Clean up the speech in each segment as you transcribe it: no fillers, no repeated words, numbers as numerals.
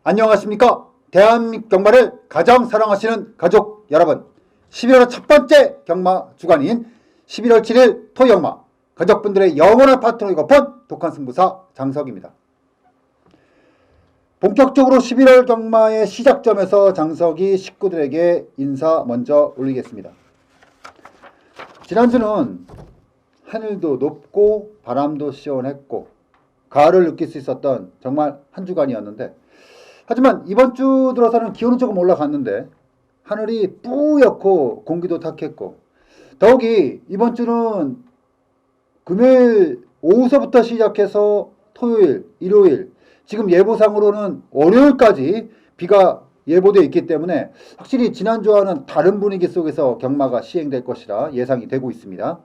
안녕하십니까. 대한민국 경마를 가장 사랑하시는 가족 여러분, 11월 첫 번째 경마 주간인 11월 7일 토경마, 가족분들의 영원한 파트너이고픈 독한 승부사 장석입니다. 본격적으로 11월 경마의 시작점에서 장석이 식구들에게 인사 먼저 올리겠습니다. 지난주는 하늘도 높고 바람도 시원했고 가을을 느낄 수 있었던 정말 한 주간이었는데, 하지만 이번 주 들어서는 기온은 조금 올라갔는데 하늘이 뿌옇고 공기도 탁했고, 더욱이 이번 주는 금요일 오후서부터 시작해서 토요일, 일요일, 지금 예보상으로는 월요일까지 비가 예보되어 있기 때문에 확실히 지난주와는 다른 분위기 속에서 경마가 시행될 것이라 예상이 되고 있습니다.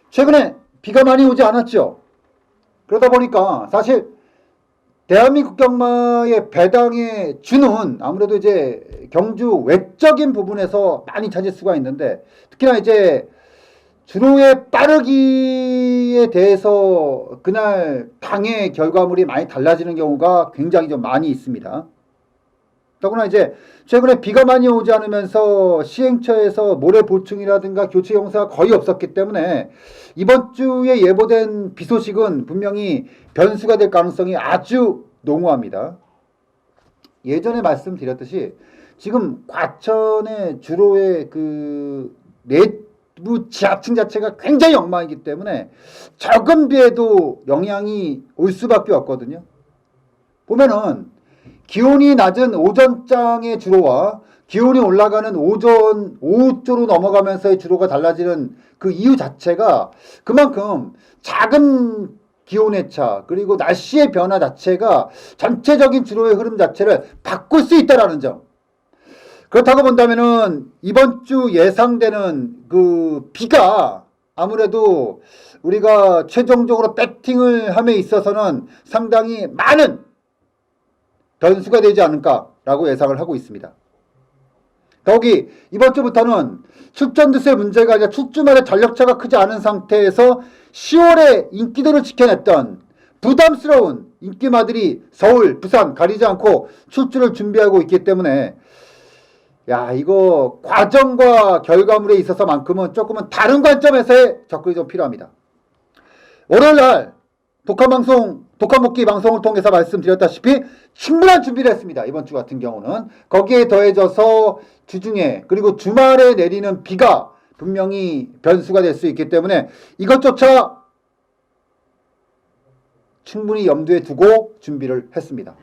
최근에 비가 많이 오지 않았죠. 그러다 보니까 사실 대한민국 경마의 배당의 주는 아무래도 이제 경주 외적인 부분에서 많이 찾을 수가 있는데, 특히나 이제 주로의 빠르기에 대해서 그날 당의 결과물이 많이 달라지는 경우가 굉장히 좀 많이 있습니다. 더구나 이제 최근에 비가 많이 오지 않으면서 시행처에서 모래 보충이라든가 교체 공사가 거의 없었기 때문에 이번 주에 예보된 비 소식은 분명히 변수가 될 가능성이 아주 농후합니다. 예전에 말씀드렸듯이 지금 과천의 주로의 그 내부 지하층 자체가 굉장히 엉망이기 때문에 적은 비에도 영향이 올 수밖에 없거든요. 보면은 기온이 낮은 오전장의 주로와 기온이 올라가는 오후 쪽으로 넘어가면서의 주로가 달라지는 그 이유 자체가 그만큼 작은 기온의 차, 그리고 날씨의 변화 자체가 전체적인 주로의 흐름 자체를 바꿀 수 있다는 점. 그렇다고 본다면은 이번 주 예상되는 그 비가 아무래도 우리가 최종적으로 배팅을 함에 있어서는 상당히 많은 변수가 되지 않을까라고 예상을 하고 있습니다. 더욱이 이번 주부터는 출전두세 문제가 아니라 출주마다 전력차가 크지 않은 상태에서 10월에 인기도를 지켜냈던 부담스러운 인기마들이 서울, 부산 가리지 않고 출주를 준비하고 있기 때문에 이거 과정과 결과물에 있어서만큼은 조금은 다른 관점에서의 접근이 좀 필요합니다. 월요일날 독한먹기 방송을 통해서 말씀드렸다시피 충분한 준비를 했습니다. 이번 주 같은 경우는 거기에 더해져서 주중에 그리고 주말에 내리는 비가 분명히 변수가 될 수 있기 때문에 이것조차 충분히 염두에 두고 준비를 했습니다.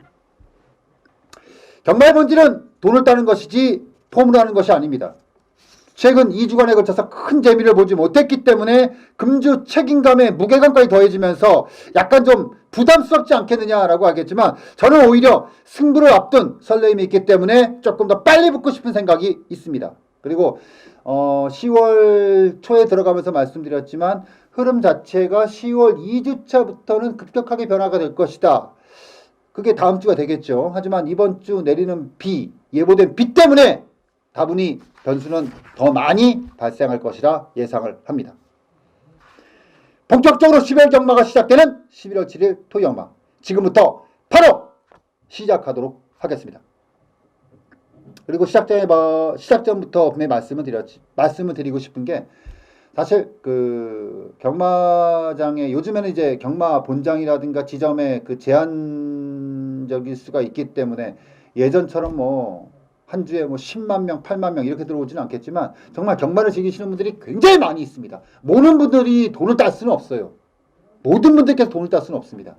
경마의 본질은 돈을 따는 것이지 폼을 하는 것이 아닙니다. 최근 2주간에 걸쳐서 큰 재미를 보지 못했기 때문에 금주 책임감에 무게감까지 더해지면서 약간 좀 부담스럽지 않겠느냐라고 하겠지만, 저는 오히려 승부를 앞둔 설레임이 있기 때문에 조금 더 빨리 붙고 싶은 생각이 있습니다. 그리고 10월 초에 들어가면서 말씀드렸지만 흐름 자체가 10월 2주차부터는 급격하게 변화가 될 것이다. 그게 다음 주가 되겠죠. 하지만 이번 주 내리는 비, 예보된 비 때문에 다분히 변수는 더 많이 발생할 것이라 예상을 합니다. 본격적으로 11월 경마가 시작되는 11월 7일 토경마, 지금부터 바로 시작하도록 하겠습니다. 그리고 시작 전부터 분명히 말씀을 드리고 싶은 게, 사실 그 경마장에 요즘에는 이제 경마 본장이라든가 지점에 그 제한적일 수가 있기 때문에 예전처럼 한 주에 10만 명, 8만 명 이렇게 들어오지는 않겠지만 정말 경마를 즐기시는 분들이 굉장히 많이 있습니다. 모든 분들이 돈을 딸 수는 없어요. 모든 분들께서 돈을 딸 수는 없습니다.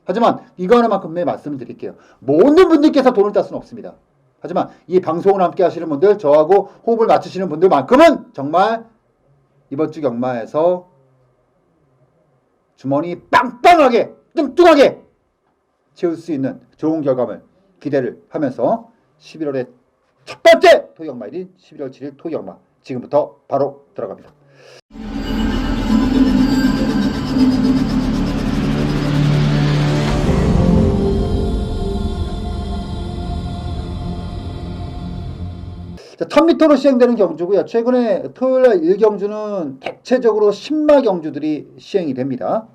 하지만 이거 하나만큼 말씀을 드릴게요. 모든 분들께서 돈을 딸 수는 없습니다. 하지만 이 방송을 함께 하시는 분들, 저하고 호흡을 맞추시는 분들만큼은 정말 이번 주 경마에서 주머니 빵빵하게 뚱뚱하게 채울 수 있는 좋은 결과물 기대를 하면서 11월의 첫 번째 토경마일인 11월 7일 토경마, 지금부터 바로 들어갑니다. 자, 1000m로 시행되는 경주고요. 최근에 토요일날 1경주는 대체적으로 10마 경주들이 시행이 됩니다.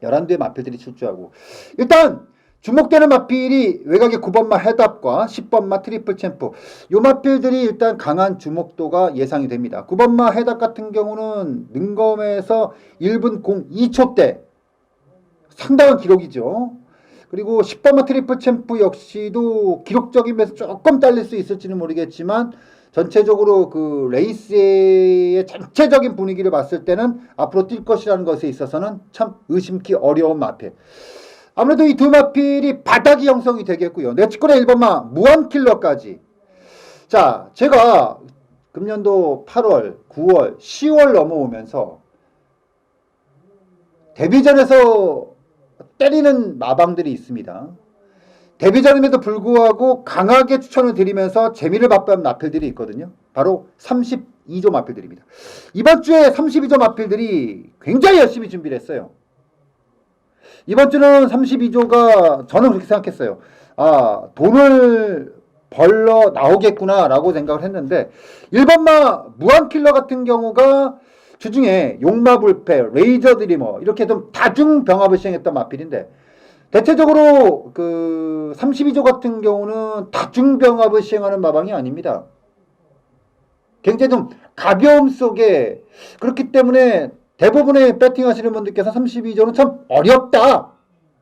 11대의 마필들이 출주하고, 일단 주목되는 마필이 외곽의 9번마 헤답과 10번마 트리플 챔프. 요 마필들이 일단 강한 주목도가 예상이 됩니다. 9번마 헤답 같은 경우는 능검에서 1분 02초대 상당한 기록이죠. 그리고 10번마 트리플 챔프 역시도 기록적인 면에서 조금 딸릴 수 있을지는 모르겠지만 전체적으로 그 레이스의 전체적인 분위기를 봤을 때는 앞으로 뛸 것이라는 것에 있어서는 참 의심치 어려운 마필. 아무래도 이 두 마필이 바닥이 형성이 되겠고요. 네치콜의 1번마 무한킬러까지. 자, 제가 금년도 8월, 9월, 10월 넘어오면서 데뷔전에서 때리는 마방들이 있습니다. 데뷔전임에도 불구하고 강하게 추천을 드리면서 재미를 맛본 마필들이 있거든요. 바로 32조 마필들입니다. 이번 주에 32조 마필들이 굉장히 열심히 준비를 했어요. 이번 주는 32조가 저는 그렇게 생각했어요. 아, 돈을 벌러 나오겠구나 라고 생각을 했는데 1번마 무한킬러 같은 경우가 주중에 용마불패, 레이저 드리머 이렇게 좀 다중 병합을 시행했던 마필인데 대체적으로 그 32조 같은 경우는 다중 병합을 시행하는 마방이 아닙니다. 굉장히 좀 가벼움 속에 그렇기 때문에 대부분의 배팅 하시는 분들께서 32조는 참 어렵다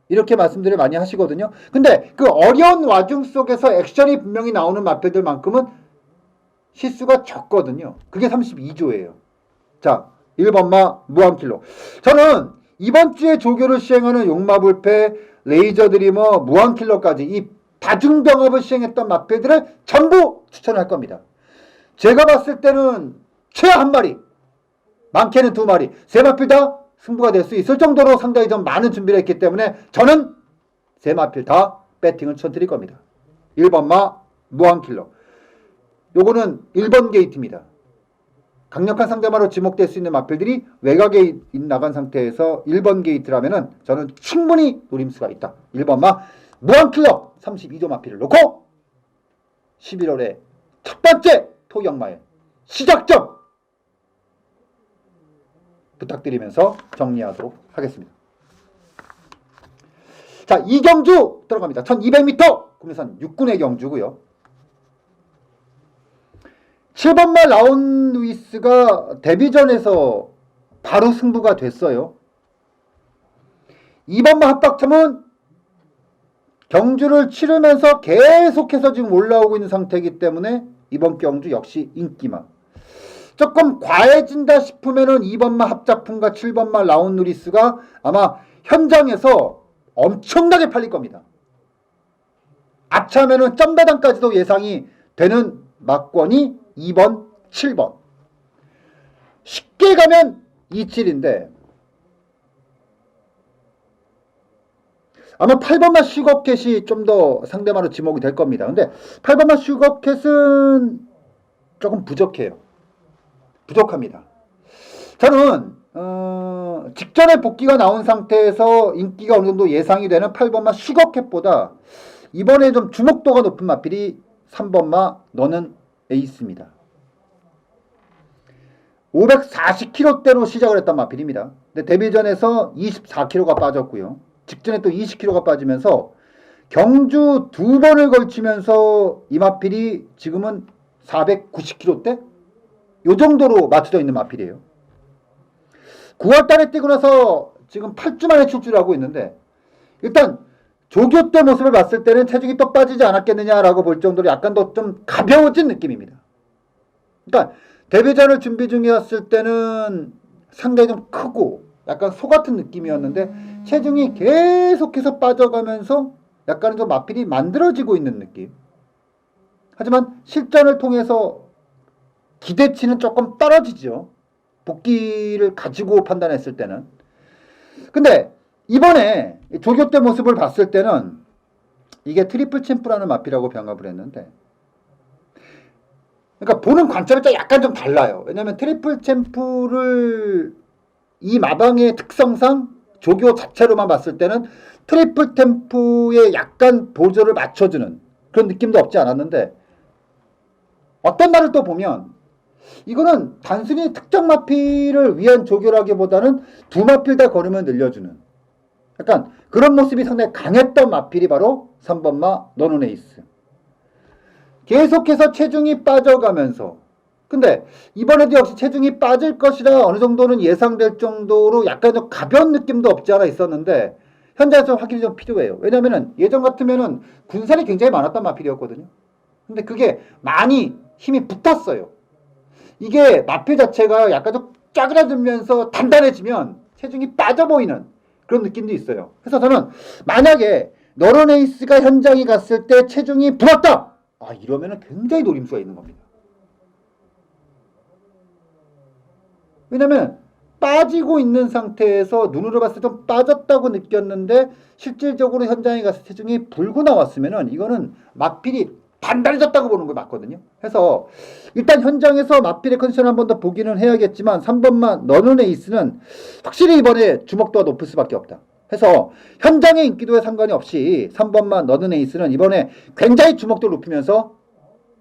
이렇게 말씀들을 많이 하시거든요. 근데 그 어려운 와중 속에서 액션이 분명히 나오는 마필들만큼은 실수가 적거든요. 그게 32조예요. 자, 1번마 무한킬러. 저는 이번 주에 조교를 시행하는 용마불패, 레이저 드리머, 무한킬러까지 이 다중병합을 시행했던 마필들을 전부 추천할 겁니다. 제가 봤을 때는 최하 한 마리, 많게는 두 마리, 세 마필 다 승부가 될 수 있을 정도로 상당히 좀 많은 준비를 했기 때문에 저는 세 마필 다 배팅을 쳐드릴 겁니다. 1번마 무한킬러. 요거는 1번 게이트입니다. 강력한 상대마로 지목될 수 있는 마필들이 외곽에 나간 상태에서 1번 게이트라면은 저는 충분히 노림수가 있다. 1번마 무한킬러 32조 마필을 놓고 11월에 첫 번째 토경마의 시작점 부탁드리면서 정리하도록 하겠습니다. 자, 이 경주 들어갑니다. 1200m 국내산 6군의 경주고요. 7번마 라운 루이스가 데뷔전에서 바로 승부가 됐어요. 2번마 합박점은 경주를 치르면서 계속해서 지금 올라오고 있는 상태이기 때문에 이번 경주 역시 인기만. 조금 과해진다 싶으면은 2번마 합작품과 7번마 라운 루이스가 아마 현장에서 엄청나게 팔릴 겁니다. 아차하면은 점배당까지도 예상이 되는 막권이 2번, 7번. 쉽게 가면 27인데 아마 8번마 슈거캣이 좀 더 상대마로 지목이 될 겁니다. 근데 8번마 슈거캣은 조금 부족해요. 부족합니다. 저는 직전에 복귀가 나온 상태에서 인기가 어느 정도 예상이 되는 8번마 슈거캣보다 이번에 좀 주목도가 높은 마필이 3번마 너는 에이스입니다. 540kg대로 시작을 했던 마필입니다. 근데 데뷔전에서 24kg가 빠졌고요. 직전에 또 20kg가 빠지면서 경주 두 번을 걸치면서 이 마필이 지금은 490kg대? 요 정도로 맞춰져 있는 마필이에요. 9월달에 뛰고 나서 지금 8주 만에 출주를 하고 있는데 일단 조교 때 모습을 봤을 때는 체중이 또 빠지지 않았겠느냐라고 볼 정도로 약간 더 좀 가벼워진 느낌입니다. 그러니까 데뷔전을 준비 중이었을 때는 상당히 좀 크고 약간 소 같은 느낌이었는데 체중이 계속해서 빠져가면서 약간 좀 마필이 만들어지고 있는 느낌. 하지만 실전을 통해서 기대치는 조금 떨어지죠. 복귀를 가지고 판단했을 때는. 근데 이번에 조교 때 모습을 봤을 때는 이게 트리플 챔프라는 마필하고 병합을 했는데 그러니까 보는 관점이 약간 좀 달라요. 왜냐하면 트리플 챔프를 이 마방의 특성상 조교 자체로만 봤을 때는 트리플 챔프에 약간 보조를 맞춰주는 그런 느낌도 없지 않았는데 어떤 날을 또 보면 이거는 단순히 특정 마필을 위한 조교라기보다는 두 마필 다 걸으면 늘려주는 약간 그런 모습이 상당히 강했던 마필이 바로 3번마 너는 에이스. 계속해서 체중이 빠져가면서, 근데 이번에도 역시 체중이 빠질 것이라 어느 정도는 예상될 정도로 약간 좀 가벼운 느낌도 없지 않아 있었는데 현장에서 확인이 좀 필요해요. 왜냐면은 예전 같으면은 군살이 굉장히 많았던 마필이었거든요. 근데 그게 많이 힘이 붙었어요. 이게 마필 자체가 약간 좀 짜그라들면서 단단해지면 체중이 빠져 보이는 그런 느낌도 있어요. 그래서 저는 만약에 너런에이스가 현장에 갔을 때 체중이 불었다! 이러면은 굉장히 노림수가 있는 겁니다. 왜냐면 빠지고 있는 상태에서 눈으로 봤을 때 좀 빠졌다고 느꼈는데 실질적으로 현장에 가서 체중이 불고 나왔으면은 이거는 마필이 단단해졌다고 보는 거 맞거든요. 그래서 일단 현장에서 마필의 컨디션 한 번 더 보기는 해야겠지만 3번만 너는 에이스는 확실히 이번에 주목도가 높을 수밖에 없다. 해서 현장의 인기도에 상관이 없이 3번만 너는 에이스는 이번에 굉장히 주목도를 높이면서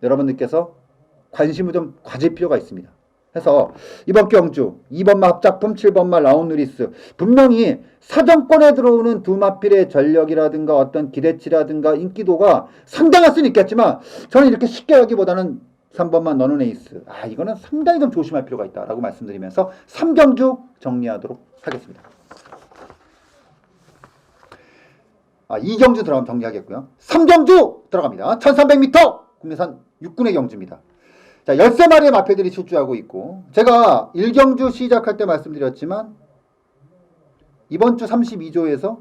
여러분들께서 관심을 좀 가질 필요가 있습니다. 해서 이번 경주 2번마 합작품 7번마 라운누리스 분명히 사정권에 들어오는 두 마필의 전력이라든가 어떤 기대치라든가 인기도가 상당할 수는 있겠지만 저는 이렇게 쉽게 하기보다는 3번마 너는 에이스 이거는 상당히 좀 조심할 필요가 있다라고 말씀드리면서 3경주 정리하도록 하겠습니다. 2경주 들어가면 정리하겠고요. 3경주 들어갑니다. 1300m 국내산 6군의 경주입니다. 자, 13마리의 마필들이 출주하고 있고 제가 1경주 시작할 때 말씀드렸지만 이번 주 32조에서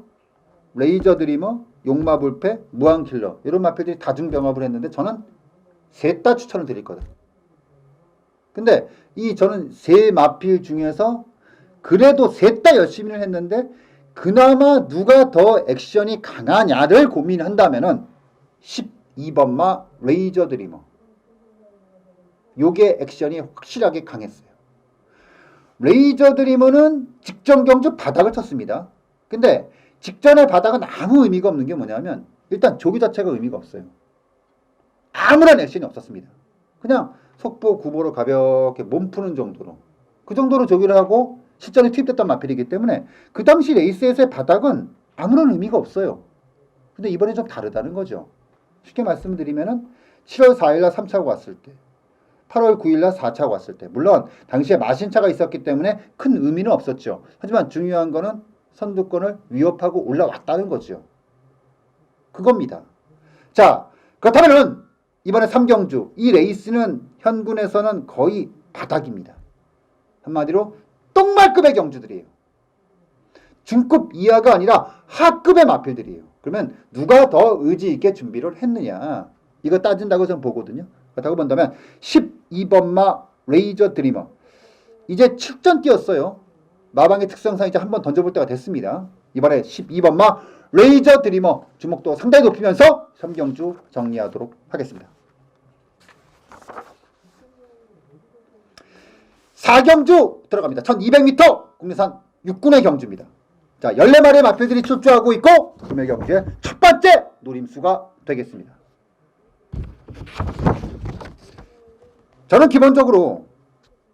레이저 드리머, 용마불패, 무한킬러 이런 마필들이 다중병합을 했는데 저는 셋 다 추천을 드릴 거다. 근데 저는 세 마필 중에서 그래도 셋 다 열심히는 했는데 그나마 누가 더 액션이 강하냐를 고민한다면은 12번마 레이저 드리머 요게 액션이 확실하게 강했어요. 레이저 드리머는 직전 경주 바닥을 쳤습니다. 근데 직전의 바닥은 아무 의미가 없는 게 뭐냐면 일단 조기 자체가 의미가 없어요. 아무런 액션이 없었습니다. 그냥 속보 구보로 가볍게 몸 푸는 정도로 그 정도로 조기를 하고 실전에 투입됐던 마필이기 때문에 그 당시 레이스에서의 바닥은 아무런 의미가 없어요. 근데 이번에 좀 다르다는 거죠. 쉽게 말씀드리면은 7월 4일날 3차가 왔을 때 8월 9일날 4차가 왔을 때 물론 당시에 마신차가 있었기 때문에 큰 의미는 없었죠. 하지만 중요한 거는 선두권을 위협하고 올라왔다는 거죠. 그겁니다. 자, 그렇다면 이번에 3경주 이 레이스는 현군에서는 거의 바닥입니다. 한마디로 똥말급의 경주들이에요. 중급 이하가 아니라 하급의 마필들이에요. 그러면 누가 더 의지 있게 준비를 했느냐 이거 따진다고 저는 보거든요. 그렇다고 본다면 12번마 레이저 드리머 이제 7전 뛰었어요. 마방의 특성상 이제 한번 던져볼 때가 됐습니다. 이번에 12번마 레이저 드리머 주목도 상당히 높이면서 3경주 정리하도록 하겠습니다. 4경주 들어갑니다. 1200m 국내산 6군의 경주입니다. 자, 14마리의 마필들이 출주하고 있고 금의 경주의 첫 번째 노림수가 되겠습니다. 저는 기본적으로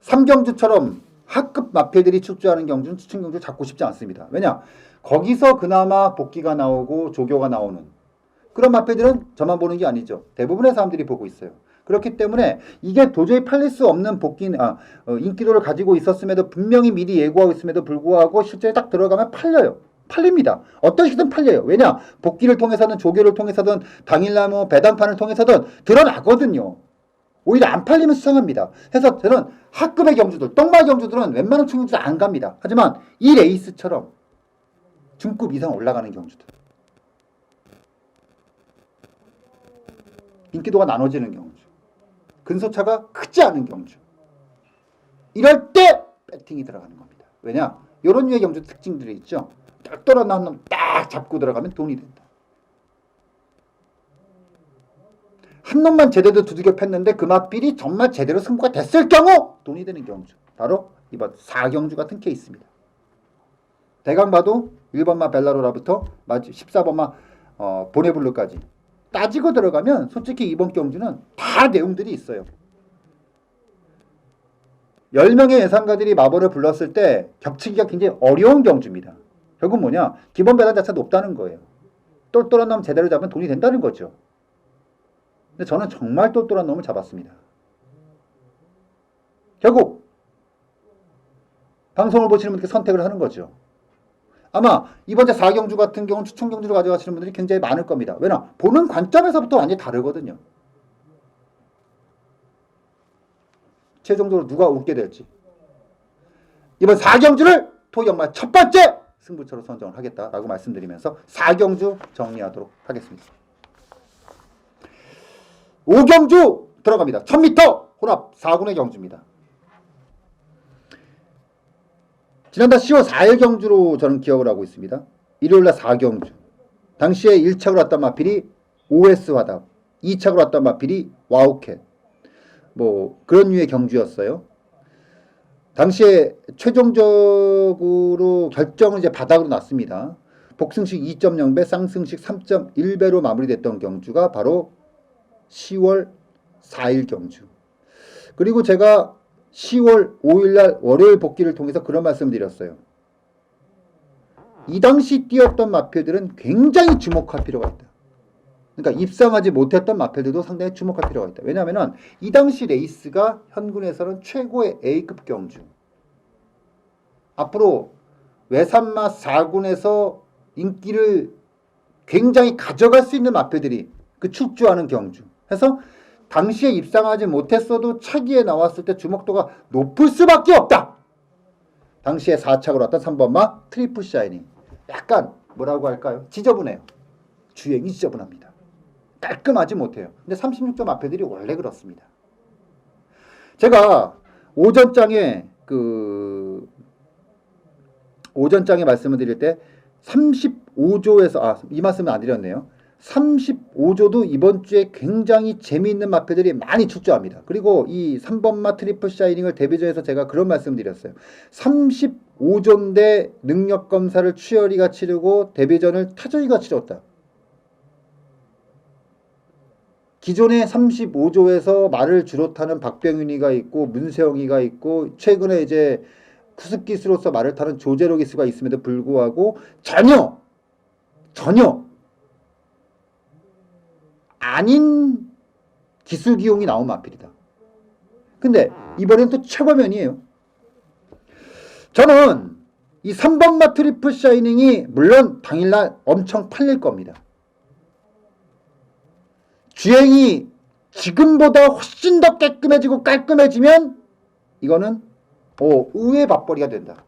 3경주처럼 하급 마필들이 출주하는 경주는 추천 경주를 잡고 싶지 않습니다. 왜냐? 거기서 그나마 복귀가 나오고 조교가 나오는 그런 마필들은 저만 보는 게 아니죠. 대부분의 사람들이 보고 있어요. 그렇기 때문에 이게 도저히 팔릴 수 없는 인기도를 가지고 있었음에도 분명히 미리 예고하고 있음에도 불구하고 실제 딱 들어가면 팔려요. 팔립니다. 어떤 식이든 팔려요. 왜냐? 복귀를 통해서든 조교를 통해서든 당일날 배당판을 통해서든 드러나거든요. 오히려 안 팔리면 수상합니다. 그래서 저는 하급의 경주들, 똥말 경주들은 웬만한 충격들 안 갑니다. 하지만 이 레이스처럼 중급 이상 올라가는 경주들, 인기도가 나눠지는 경주, 근소차가 크지 않은 경주, 이럴 때 배팅이 들어가는 겁니다. 왜냐? 이런 류의 경주 특징들이 있죠. 딱 떨어나 한 놈 딱 잡고 들어가면 돈이 된다. 한 놈만 제대로 두들겨 팼는데 그 마필이 정말 제대로 승부가 됐을 경우 돈이 되는 경주. 바로 이번 4경주 같은 케이스입니다. 대강 봐도 1번마 벨라로라부터 14번마 보네블루까지 따지고 들어가면 솔직히 이번 경주는 다 내용들이 있어요. 10명의 예상가들이 마법을 불렀을 때 겹치기가 굉장히 어려운 경주입니다. 결국 뭐냐? 기본 배당 자체가 높다는 거예요. 똘똘한 놈 제대로 잡으면 돈이 된다는 거죠. 근데 저는 정말 똘똘한 놈을 잡았습니다. 결국 방송을 보시는 분들께 선택을 하는 거죠. 아마 이번 주 4경주 같은 경우는 추천 경주로 가져가시는 분들이 굉장히 많을 겁니다. 왜냐? 보는 관점에서부터 완전히 다르거든요. 최종적으로 누가 웃게 될지. 이번 4경주를 토기역마 첫 번째 승부처로 선정을 하겠다라고 말씀드리면서 4경주 정리하도록 하겠습니다. 5경주 들어갑니다. 1000m 혼합 4군의 경주입니다. 지난달 10월 4일 경주로 저는 기억을 하고 있습니다. 일요일날 4경주. 당시에 1착으로 왔던 마필이 OS 화답, 2착으로 왔던 마필이 와우캣. 뭐 그런 류의 경주였어요. 당시에 최종적으로 결정은 이제 바닥으로 났습니다. 복승식 2.0배, 쌍승식 3.1배로 마무리됐던 경주가 바로 10월 4일 경주. 그리고 제가 10월 5일날 월요일 복귀를 통해서 그런 말씀을 드렸어요. 이 당시 뛰었던 마필들은 굉장히 주목할 필요가 있다. 그러니까 입상하지 못했던 마필들도 상당히 주목할 필요가 있다. 왜냐하면 이 당시 레이스가 현군에서는 최고의 A급 경주. 앞으로 외산마 4군에서 인기를 굉장히 가져갈 수 있는 마필들이 그 축주하는 경주. 해서 당시에 입상하지 못했어도 차기에 나왔을 때 주목도가 높을 수밖에 없다. 당시에 4착으로 왔던 3번마 트리플 샤이닝. 약간 뭐라고 할까요? 지저분해요. 주행이 지저분합니다. 깔끔하지 못해요. 근데 36점 마필들이 원래 그렇습니다. 제가 오전장에 말씀을 드릴 때 35조에서 이 말씀은 안 드렸네요. 35조도 이번 주에 굉장히 재미있는 마필들이 많이 출조합니다. 그리고 이 3번마 트리플 샤이닝을 데뷔전에서 제가 그런 말씀 드렸어요. 35조인데 능력검사를 추열이가 치르고 데뷔전을 타조이가 치렀다. 기존의 35조에서 말을 주로 타는 박병윤이가 있고 문세영이가 있고 최근에 이제 쿠스기스로서 말을 타는 조제로 기수가 있음에도 불구하고 전혀 아닌 기술 기용이 나온 마필이다. 근데 이번엔 또 최고면이에요. 저는 이 3번마 트리플 샤이닝이 물론 당일날 엄청 팔릴 겁니다. 주행이 지금보다 훨씬 더 깨끗해지고 깔끔해지면 이거는 의외의 밥벌이가 된다.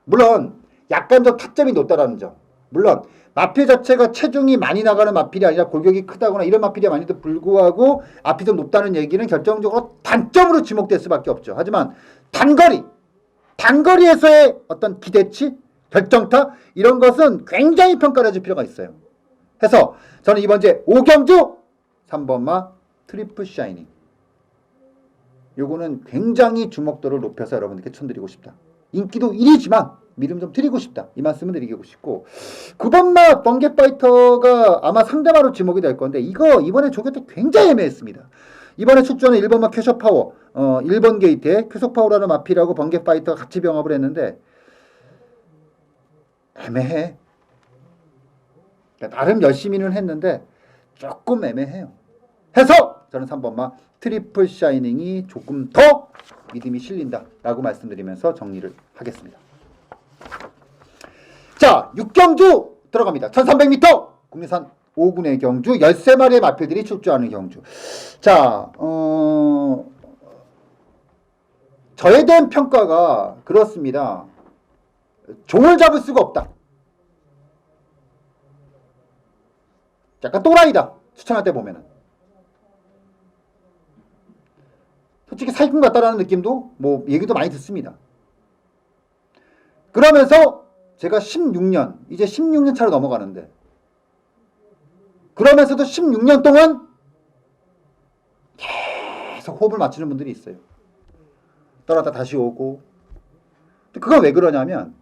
물론 약간 더 타점이 높다라는 점. 물론 마필 자체가 체중이 많이 나가는 마필이 아니라 골격이 크다거나 이런 마필이 아닌데도 불구하고 앞이 좀 높다는 얘기는 결정적으로 단점으로 지목될 수밖에 없죠. 하지만 단거리에서의 어떤 기대치, 결정타 이런 것은 굉장히 평가를 해줄 필요가 있어요. 해서 저는 이번 주에 5경주 3번마 트리플 샤이닝 요거는 굉장히 주목도를 높여서 여러분들께 촌드리고 싶다. 인기도 1위지만 미름 좀 드리고 싶다. 이 말씀을 드리고 싶고 9번마 번개파이터가 아마 상대마로 지목이 될 건데 이거 이번에 조교 때 굉장히 애매했습니다. 이번에 출전한 1번마 쾌셔파워 1번 게이트에 쾌속파워라는 마필하고 번개파이터가 같이 병합을 했는데 애매해. 나름 열심히는 했는데 조금 애매해요. 해서 저는 3번마 트리플 샤이닝이 조금 더 믿음이 실린다 라고 말씀드리면서 정리를 하겠습니다. 자, 6경주 들어갑니다. 1300m 국내산 5군의 경주 13마리의 마필들이 출조하는 경주. 자, 저에 대한 평가가 그렇습니다. 종을 잡을 수가 없다. 약간 또라이다. 추천할 때 보면은. 솔직히 사기꾼 같다라는 느낌도 뭐 얘기도 많이 듣습니다. 그러면서 제가 16년, 이제 16년 차로 넘어가는데 그러면서도 16년 동안 계속 호흡을 맞추는 분들이 있어요. 떠났다 다시 오고. 그건 왜 그러냐면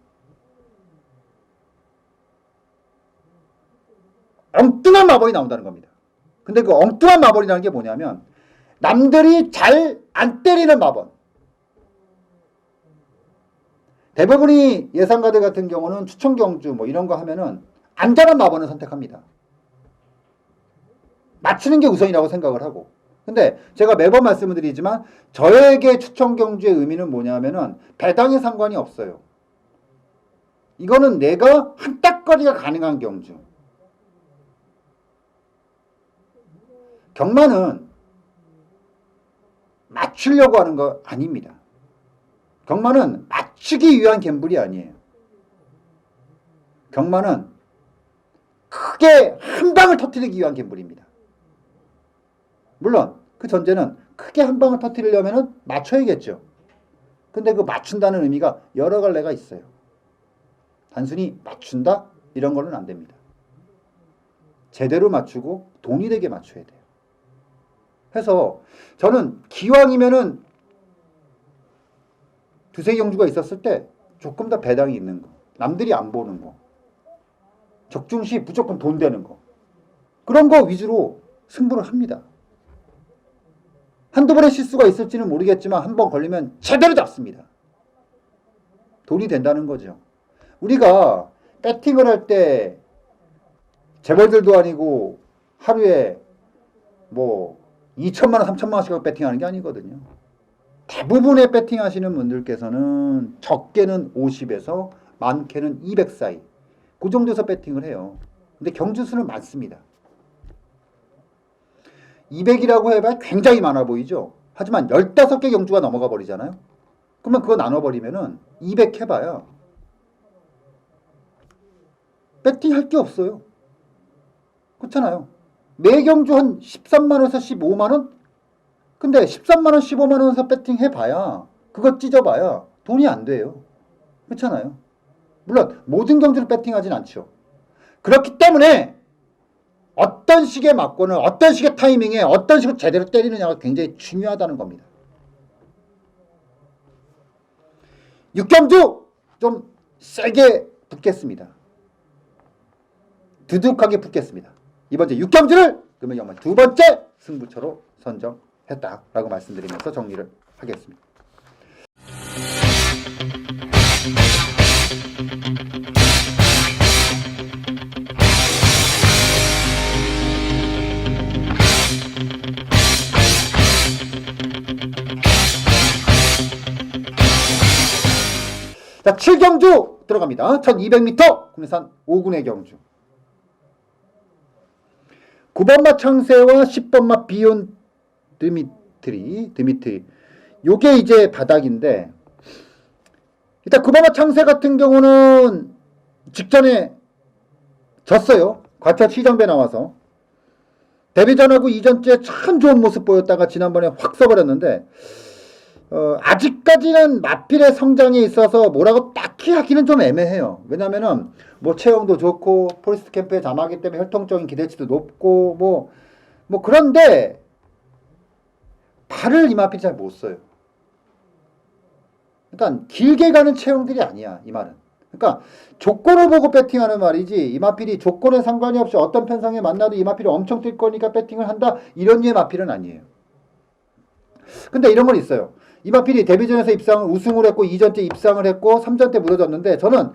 엉뚱한 마법이 나온다는 겁니다. 근데 그 엉뚱한 마법이라는 게 뭐냐면 남들이 잘 안 때리는 마법. 대부분이 예상가들 같은 경우는 추천 경주 뭐 이런 거 하면은 안전한 마번을 선택합니다. 맞추는 게 우선이라고 생각을 하고. 근데 제가 매번 말씀을 드리지만 저에게 추천 경주의 의미는 뭐냐면은 배당에 상관이 없어요. 이거는 내가 한따거리가 가능한 경주. 경마는 맞추려고 하는 거 아닙니다. 경마는 맞추기 위한 갬블이 아니에요. 경마는 크게 한 방을 터뜨리기 위한 갬블입니다. 물론 그 전제는 크게 한 방을 터뜨리려면 맞춰야겠죠. 근데 그 맞춘다는 의미가 여러 갈래가 있어요. 단순히 맞춘다? 이런 거는 안 됩니다. 제대로 맞추고 돈이 되게 맞춰야 돼요. 해서 저는 기왕이면은 두세 경주가 있었을 때 조금 더 배당이 있는 거, 남들이 안 보는 거, 적중시 무조건 돈 되는 거, 그런 거 위주로 승부를 합니다. 한두 번의 실수가 있을지는 모르겠지만 한 번 걸리면 제대로 잡습니다. 돈이 된다는 거죠. 우리가 배팅을 할 때 재벌들도 아니고 하루에 뭐 2천만 원, 3천만 원씩 배팅하는 게 아니거든요. 대부분의 배팅하시는 분들께서는 적게는 50에서 많게는 200 사이, 그 정도에서 배팅을 해요. 근데 경주수는 많습니다. 200이라고 해봐야 굉장히 많아 보이죠. 하지만 15개 경주가 넘어가 버리잖아요. 그러면 그거 나눠버리면은 200 해봐야 배팅할 게 없어요. 그렇잖아요. 매 경주 한 13만원에서 15만원? 근데 13만원, 15만원에서 배팅 해봐야, 그거 찢어봐야 돈이 안 돼요. 그렇잖아요. 물론 모든 경주를 배팅하진 않죠. 그렇기 때문에 어떤 식의 맞고는 어떤 식의 타이밍에 어떤 식으로 제대로 때리느냐가 굉장히 중요하다는 겁니다. 6경주 좀 세게 붙겠습니다. 두둑하게 붙겠습니다. 이번 주 6경주를 그러면 정말 두 번째 승부처로 선정했다라고 말씀드리면서 정리를 하겠습니다. 자, 7경주 들어갑니다. 1200m 국내산 5군의 경주. 9번마 창세와 10번마 비온 드미트리. 요게 이제 바닥인데, 일단 9번마 창세 같은 경우는 직전에 졌어요. 과차 7장배 나와서. 데뷔전하고 이전째 참 좋은 모습 보였다가 지난번에 확 써버렸는데, 아직까지는 마필의 성장에 있어서 뭐라고 딱히 하기는 좀 애매해요. 왜냐면은 뭐 체형도 좋고 포리스트 캠프에 자마하기 때문에 혈통적인 기대치도 높고 뭐 그런데 발을 이 마필이 잘 못 써요. 그러니까 길게 가는 체형들이 아니야, 이 말은. 그러니까 조건을 보고 배팅하는 말이지, 이 마필이 조건에 상관이 없이 어떤 편성에 만나도 이 마필이 엄청 뛸 거니까 배팅을 한다, 이런 류의 마필은 아니에요. 근데 이런 건 있어요. 이마필이 데뷔전에서 우승을 했고 2전째 입상을 했고 3전 때 무너졌는데, 저는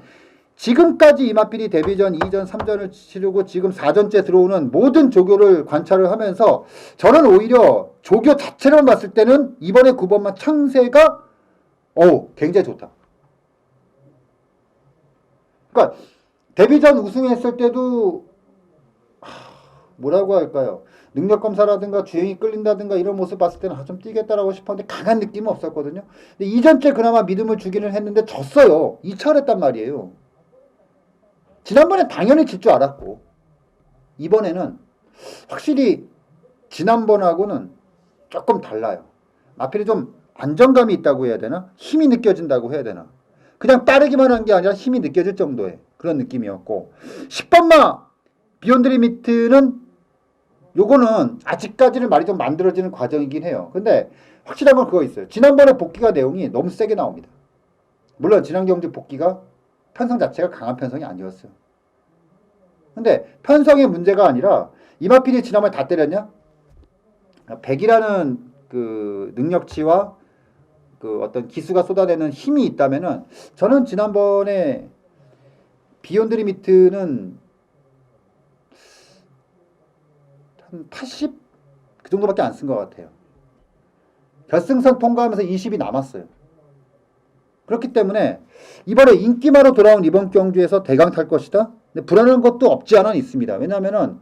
지금까지 이마필이 데뷔전, 2전, 3전을 치르고 지금 4전째 들어오는 모든 조교를 관찰을 하면서 저는 오히려 조교 자체로만 봤을 때는 이번에 9번만 창세가 굉장히 좋다. 그러니까 데뷔전 우승했을 때도 뭐라고 할까요? 능력검사라든가 주행이 끌린다든가 이런 모습 봤을 때는 좀 뛰겠다라고 싶었는데 강한 느낌은 없었거든요. 근데 2전째 그나마 믿음을 주기는 했는데 졌어요. 2차를 했단 말이에요. 지난번에 당연히 질 줄 알았고, 이번에는 확실히 지난번하고는 조금 달라요. 마필이 좀 안정감이 있다고 해야 되나? 힘이 느껴진다고 해야 되나? 그냥 빠르기만 한 게 아니라 힘이 느껴질 정도의 그런 느낌이었고, 10번마 비욘드리미트는 요거는 아직까지는 말이 좀 만들어지는 과정이긴 해요. 근데 확실한 건 그거 있어요. 지난번에 복귀가 내용이 너무 세게 나옵니다. 물론 지난 경주 복귀가 편성 자체가 강한 편성이 아니었어요. 근데 편성의 문제가 아니라 이마필이 지난번에 다 때렸냐? 100이라는 그 능력치와 그 어떤 기수가 쏟아내는 힘이 있다면은 저는 지난번에 비욘드 리미트는 한 80 그 정도밖에 안 쓴 것 같아요. 결승선 통과하면서 20이 남았어요. 그렇기 때문에 이번에 인기마로 돌아온 이번 경주에서 대강 탈 것이다. 근데 불안한 것도 없지 않아 있습니다. 왜냐하면은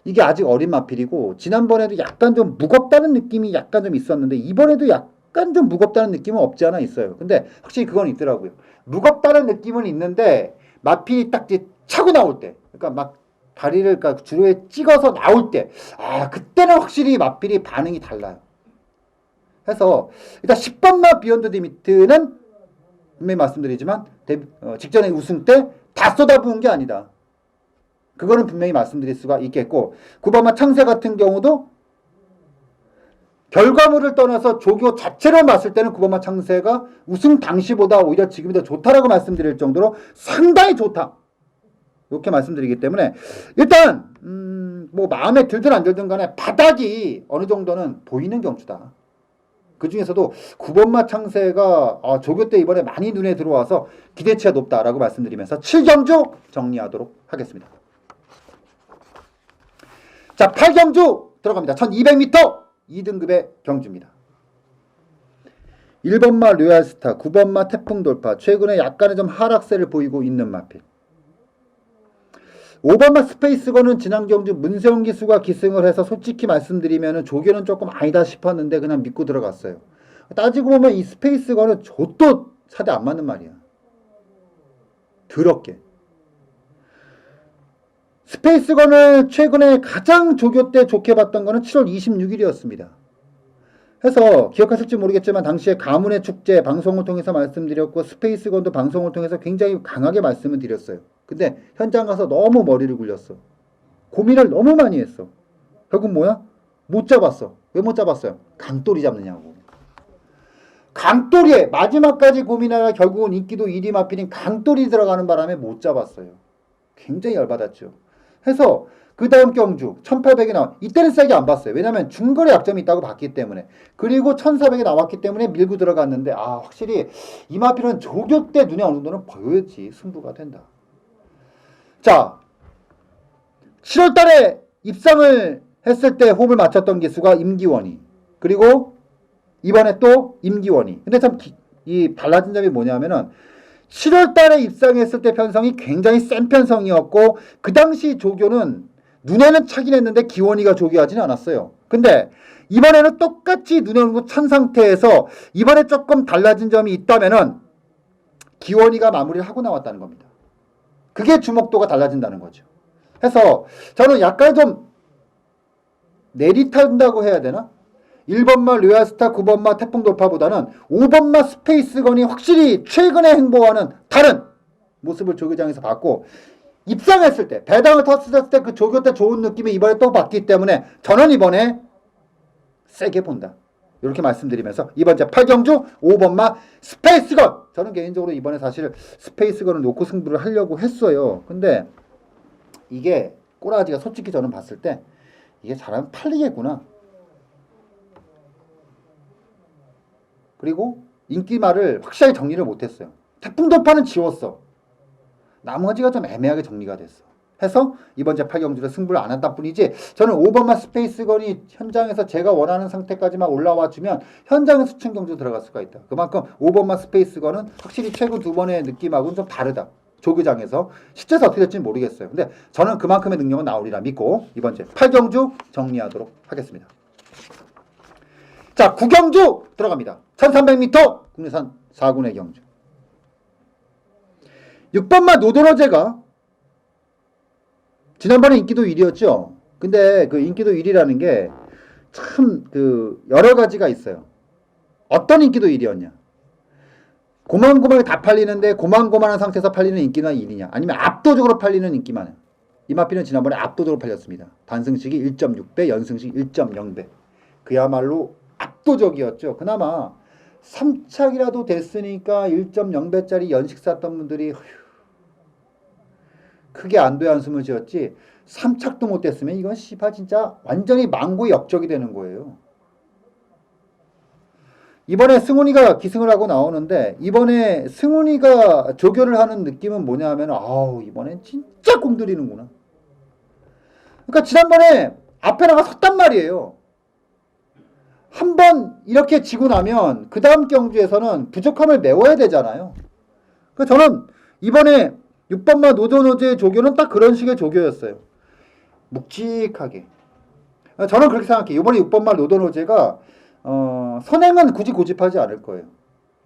이게 아직 어린 마필이고 지난번에도 약간 좀 무겁다는 느낌이 약간 좀 있었는데 이번에도 약간 좀 무겁다는 느낌은 없지 않아 있어요. 근데 확실히 그건 있더라고요. 무겁다는 느낌은 있는데 마필이 딱 이제 차고 나올 때, 그러니까 막 다리를 그러니까 주로에 찍어서 나올 때, 그때는 확실히 마필이 반응이 달라요. 해서 일단 10번마 비욘드 리미트는 분명히 말씀드리지만 직전에 우승 때 다 쏟아부은 게 아니다. 그거는 분명히 말씀드릴 수가 있겠고 9번마 창세 같은 경우도 결과물을 떠나서 조교 자체로 봤을 때는 9번마 창세가 우승 당시보다 오히려 지금이 더 좋다라고 말씀드릴 정도로 상당히 좋다. 이렇게 말씀드리기 때문에 일단 뭐 마음에 들든 안 들든 간에 바닥이 어느 정도는 보이는 경주다. 그 중에서도 9번마 창세가 조교 때 이번에 많이 눈에 들어와서 기대치가 높다라고 말씀드리면서 7경주 정리하도록 하겠습니다. 자, 8경주 들어갑니다. 1200m 2등급의 경주입니다. 1번마 로얄스타, 9번마 태풍돌파, 최근에 약간의 좀 하락세를 보이고 있는 마필. 5번마 스페이스건은 지난 경주 문세영 기수가 기승을 해서 솔직히 말씀드리면 조교는 조금 아니다 싶었는데 그냥 믿고 들어갔어요. 따지고 보면 이 스페이스건은 저도 사대 안 맞는 말이야. 더럽게. 스페이스건을 최근에 가장 조교 때 좋게 봤던 거는 7월 26일이었습니다. 해서 기억하실지 모르겠지만 당시에 가문의 축제 방송을 통해서 말씀드렸고 스페이스건도 방송을 통해서 굉장히 강하게 말씀을 드렸어요. 근데 현장 가서 너무 머리를 굴렸어. 고민을 너무 많이 했어. 결국 뭐야? 못 잡았어. 왜 못 잡았어요? 강돌이 잡느냐고. 강돌이에 마지막까지 고민하다 결국은 인기도 1위 마필인 강돌이 들어가는 바람에 못 잡았어요. 굉장히 열받았죠. 해서 그 다음 경주 1800에 나와 이때는 세게 안 봤어요. 왜냐하면 중거리 약점이 있다고 봤기 때문에. 그리고 1400에 나왔기 때문에 밀고 들어갔는데 확실히 이 마필은 조교 때 눈에 어느 정도는 보여야지 승부가 된다. 자, 7월달에 입상을 했을 때 호흡을 맞췄던 기수가 임기원이, 그리고 이번에 또 임기원이. 근데 참 이 달라진 점이 뭐냐면은 7월달에 입상했을 때 편성이 굉장히 센 편성이었고 그 당시 조교는 눈에는 차긴 했는데 기원이가 조교하지는 않았어요. 근데 이번에는 똑같이 눈에 오는 거 찬 상태에서 이번에 조금 달라진 점이 있다면은 기원이가 마무리를 하고 나왔다는 겁니다. 그게 주목도가 달라진다는 거죠. 해서 저는 약간 좀 내리탄다고 해야 되나? 1번마 로얄스타, 9번마 태풍돌파보다는 5번마 스페이스건이 확실히 최근의 행보와는 다른 모습을 조교장에서 봤고 입상했을 때 배당을 텄을 때 그 조교 때 좋은 느낌이 이번에 또 봤기 때문에 저는 이번에 세게 본다. 이렇게 말씀드리면서 이번 제 8경주 5번마 스페이스건, 저는 개인적으로 이번에 사실 스페이스건을 놓고 승부를 하려고 했어요. 근데 이게 꼬라지가 솔직히 저는 봤을 때 이게 잘하면 팔리겠구나. 그리고 인기말을 확실하게 정리를 못했어요. 태풍돌파는 지웠어. 나머지가 좀 애매하게 정리가 됐어. 해서 이번 제 8경주를 승부를 안 한다 뿐이지 저는 5번마 스페이스건이 현장에서 제가 원하는 상태까지만 올라와 주면 현장에 수천 경주 들어갈 수가 있다. 그만큼 5번마 스페이스건은 확실히 최근 두 번의 느낌하고는 좀 다르다. 조교장에서 실제에서 어떻게 될지는 모르겠어요. 근데 저는 그만큼의 능력은 나오리라 믿고 이번 제 8경주 정리하도록 하겠습니다. 자, 9경주 들어갑니다. 1300m 국내산 4군의 경주. 6번마 노도로제가 지난번에 인기도 1위였죠. 근데 그 인기도 1위라는 게 참 그 여러 가지가 있어요. 어떤 인기도 1위였냐? 고만고만하게 다 팔리는데 고만고만한 상태에서 팔리는 인기나 1위냐? 아니면 압도적으로 팔리는 인기만. 이 마필은 지난번에 압도적으로 팔렸습니다. 단승식이 1.6배, 연승식 1.0배. 그야말로 압도적이었죠. 그나마 3착이라도 됐으니까 1.0배짜리 연식 샀던 분들이 크게 안도의 한숨을 지었지 3착도 못 됐으면 이건 씨발 진짜 완전히 망고의 역적이 되는 거예요. 이번에 승훈이가 기승을 하고 나오는데 이번에 승훈이가 조교를 하는 느낌은 뭐냐 하면 아우 이번엔 진짜 공들이는구나. 그러니까 지난번에 앞에 나가 섰단 말이에요. 한 번 이렇게 지고 나면 그 다음 경주에서는 부족함을 메워야 되잖아요. 그러니까 저는 이번에 6번마 노도노제의 조교는 딱 그런 식의 조교였어요. 묵직하게. 저는 그렇게 생각해요. 이번에 6번마 노도노제가 선행은 굳이 고집하지 않을 거예요.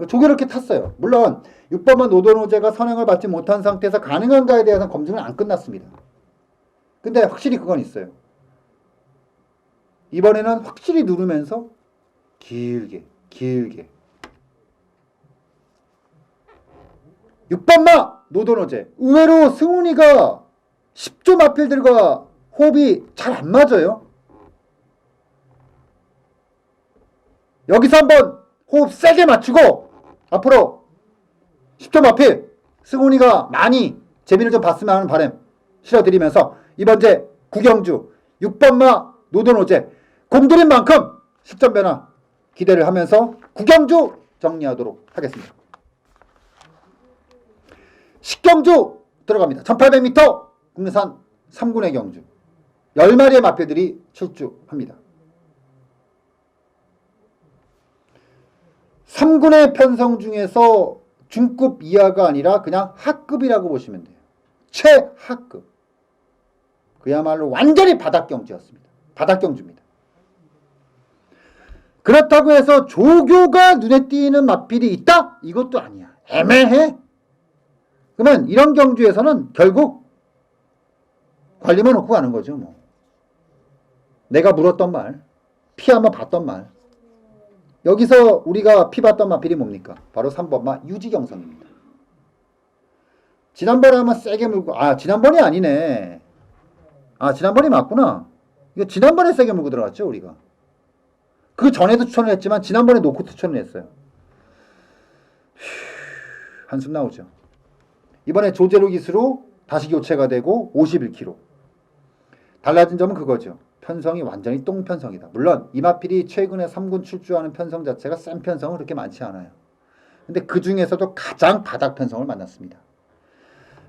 조교를 이렇게 탔어요. 물론 6번마 노도노제가 선행을 받지 못한 상태에서 가능한가에 대해서는 검증은 안 끝났습니다. 근데 확실히 그건 있어요. 이번에는 확실히 누르면서 길게 6번마 노도노제 의외로 승훈이가 10조 마필들과 호흡이 잘 안 맞아요. 여기서 한번 호흡 세게 맞추고 앞으로 10조 마필 승훈이가 많이 재미를 좀 봤으면 하는 바람 실어드리면서 이번제 구경주 6번마 노도노제 공들인 만큼 실전 변화 기대를 하면서 구경주 정리하도록 하겠습니다. 식경주 들어갑니다. 1800m 국내산 3군의 경주 10마리의 마필들이 출주합니다. 3군의 편성 중에서 중급 이하가 아니라 그냥 하급이라고 보시면 돼요. 최하급. 그야말로 완전히 바닥경주였습니다. 바닥경주입니다. 그렇다고 해서 조교가 눈에 띄는 마필이 있다? 이것도 아니야. 애매해. 그러면 이런 경주에서는 결국 관리만 놓고 가는 거죠. 뭐. 내가 물었던 말, 피 한번 봤던 말. 여기서 우리가 피 봤던 마필이 뭡니까? 바로 3번마 유지경성입니다. 지난번에 한번 세게 물고 지난번이 아니네. 지난번이 맞구나. 이거 지난번에 세게 물고 들어갔죠 우리가. 그 전에도 추천을 했지만 지난번에 놓고 추천을 했어요. 한숨 나오죠. 이번에 조제로 기수로 다시 교체가 되고 51kg. 달라진 점은 그거죠. 편성이 완전히 똥편성이다. 물론 이마필이 최근에 3군 출주하는 편성 자체가 센 편성은 그렇게 많지 않아요. 근데 그 중에서도 가장 바닥 편성을 만났습니다.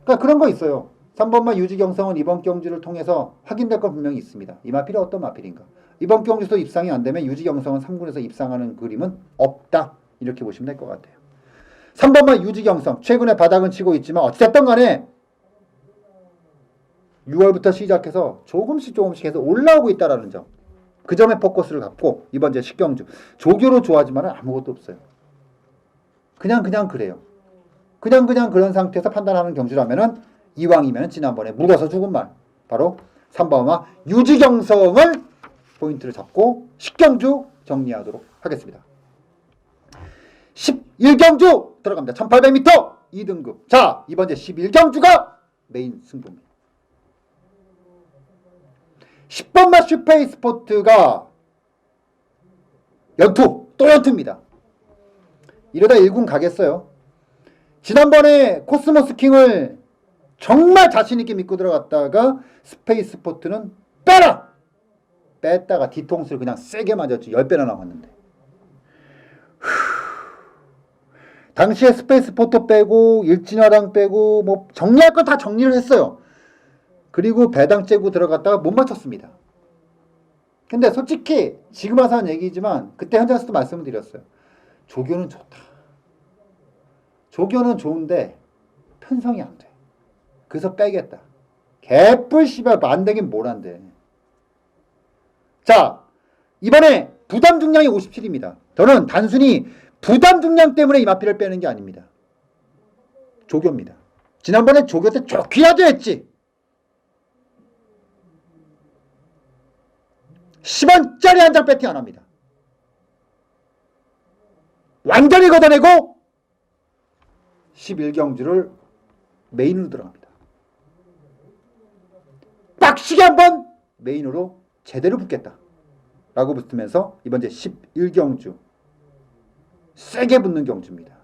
그러니까 그런 거 있어요. 3번마 유지경성은 이번 경주를 통해서 확인될 건 분명히 있습니다. 이마필이 어떤 마필인가. 이번 경주에서 입상이 안 되면 유지경성은 3군에서 입상하는 그림은 없다. 이렇게 보시면 될 것 같아요. 3번마 유지경성 최근에 바닥은 치고 있지만 어쨌든 간에 6월부터 시작해서 조금씩 해서 올라오고 있다는 점. 그 점에 포커스를 갖고 이번 제 식경주 조교로 좋아하지만 아무것도 없어요. 그냥 그래요. 그냥 그런 상태에서 판단하는 경주라면은 이왕이면 지난번에 묻어서 죽은 말 바로 3번마 유지경성을 포인트를 잡고 식경주 정리하도록 하겠습니다. 11경주 들어갑니다. 1800m 2등급. 자, 이번 제 11경주가 메인 승부입니다. 10번마 슈페이 스포트가 또 연투입니다. 이러다 1군 가겠어요. 지난번에 코스모스 킹을 정말 자신있게 믿고 들어갔다가 스페이스 스포트는 뺐다가 뒤통수를 그냥 세게 맞았죠. 10배나 나왔는데. 당시에 스페이스 스포트 빼고 일진화당 빼고 뭐 정리할 건 다 정리를 했어요. 그리고 배당 째고 들어갔다가 못 맞췄습니다. 근데 솔직히 지금 와서 한 얘기지만 그때 현장에서도 말씀을 드렸어요. 조교는 좋다. 조교는 좋은데 편성이 안 돼. 그래서 빼겠다. 개뿔 씨발 안 되긴 뭘 안 돼. 자, 이번에 부담 중량이 57입니다. 저는 단순히 부담 중량 때문에 이 마필을 빼는 게 아닙니다. 조교입니다. 지난번에 조교 때 좋기라도 했지. 10원짜리 한 장 배팅 안 합니다. 완전히 걷어내고 11경주를 메인으로 들어갑니다. 빡시게 한번 메인으로 제대로 붙겠다 라고 붙으면서 이번 제 11경주 세게 붙는 경주입니다.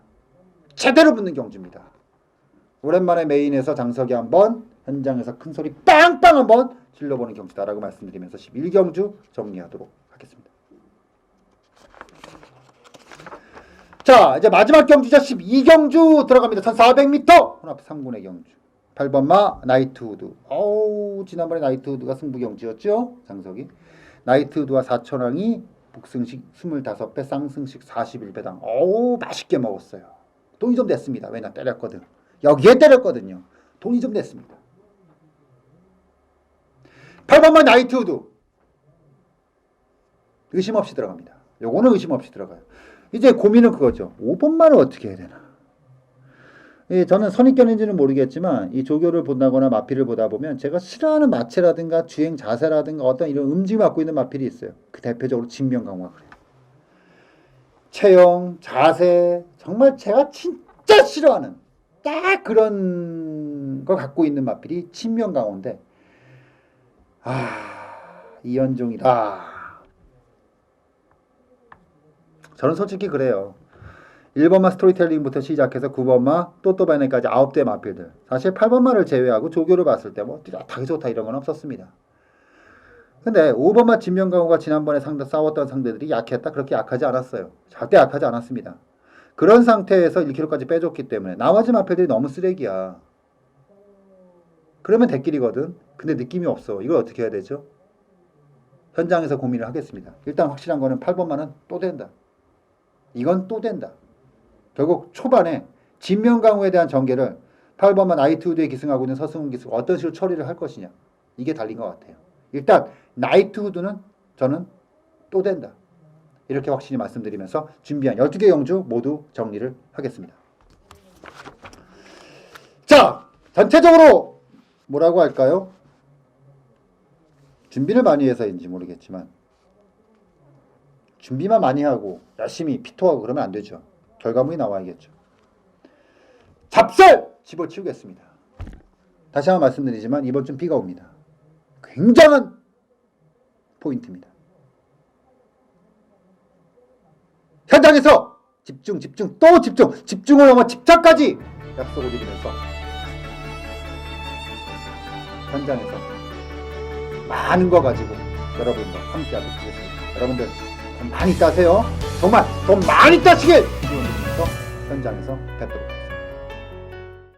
제대로 붙는 경주입니다. 오랜만에 메인에서 장석이 한번 현장에서 큰 소리 빵빵 한번 질러보는 경주다라고 말씀드리면서 11경주 정리하도록 하겠습니다. 자, 이제 마지막 경주죠. 12경주 들어갑니다. 1400m. 혼합 3군의 경주. 8번 마 나이트우드. 어우, 지난번에 나이트우드가 승부 경주였죠. 장석이. 나이트우드와 사천왕이 복승식 25배, 쌍승식 41배당. 어우, 맛있게 먹었어요. 돈이 좀 됐습니다. 왜냐, 때렸거든. 여기에 때렸거든요. 돈이 좀 됐습니다. 8번만 나이트우드. 의심 없이 들어갑니다. 요거는 의심 없이 들어가요. 이제 고민은 그거죠. 5번만을 어떻게 해야 되나. 저는 선입견인지는 모르겠지만 이 조교를 본다거나 마필을 보다 보면 제가 싫어하는 마체라든가 주행 자세라든가 어떤 이런 움직임을 갖고 있는 마필이 있어요. 그 대표적으로 진명강화 그래요. 체형, 자세, 정말 제가 진짜 싫어하는 딱 그런 걸 갖고 있는 마필이 진명강호인데, 이현종이다. 저는 솔직히 그래요. 1번마 스토리텔링부터 시작해서 9번마 또또바네까지 9대 마필들. 사실 8번마를 제외하고 조교를 봤을 때 뭐 뚜렷하게 좋다 이런 건 없었습니다. 근데 5번마 진명강호가 지난번에 싸웠던 상대들이 약했다? 그렇게 약하지 않았어요. 절대 약하지 않았습니다. 그런 상태에서 1kg까지 빼줬기 때문에 나머지 마필들이 너무 쓰레기야. 그러면 대길이거든. 근데 느낌이 없어. 이걸 어떻게 해야 되죠? 현장에서 고민을 하겠습니다. 일단 확실한 거는 8번마는 또 된다. 이건 또 된다. 결국 초반에 진명강호에 대한 전개를 8번마 나이트우드에 기승하고 있는 서승훈 기수가 어떤 식으로 처리를 할 것이냐. 이게 달린 것 같아요. 일단 나이트우드는 저는 또 된다. 이렇게 확실히 말씀드리면서 준비한 12개 경주 모두 정리를 하겠습니다. 자, 전체적으로 뭐라고 할까요? 준비를 많이 해서인지 모르겠지만 준비만 많이 하고 열심히 피토하고 그러면 안 되죠. 결과물이 나와야겠죠. 잡설 집어치우겠습니다. 다시 한번 말씀드리지만 이번 주 비가 옵니다. 굉장한 포인트입니다. 현장에서 집중 또 집중을 넘어 집착까지 약속을 드리면서 현장에서 많은 거 가지고 여러분과 함께 하도록 하겠습니다. 여러분들 돈 많이 따세요. 정말 돈 많이 따시길 기원드리면서 현장에서 뵙도록 하겠습니다.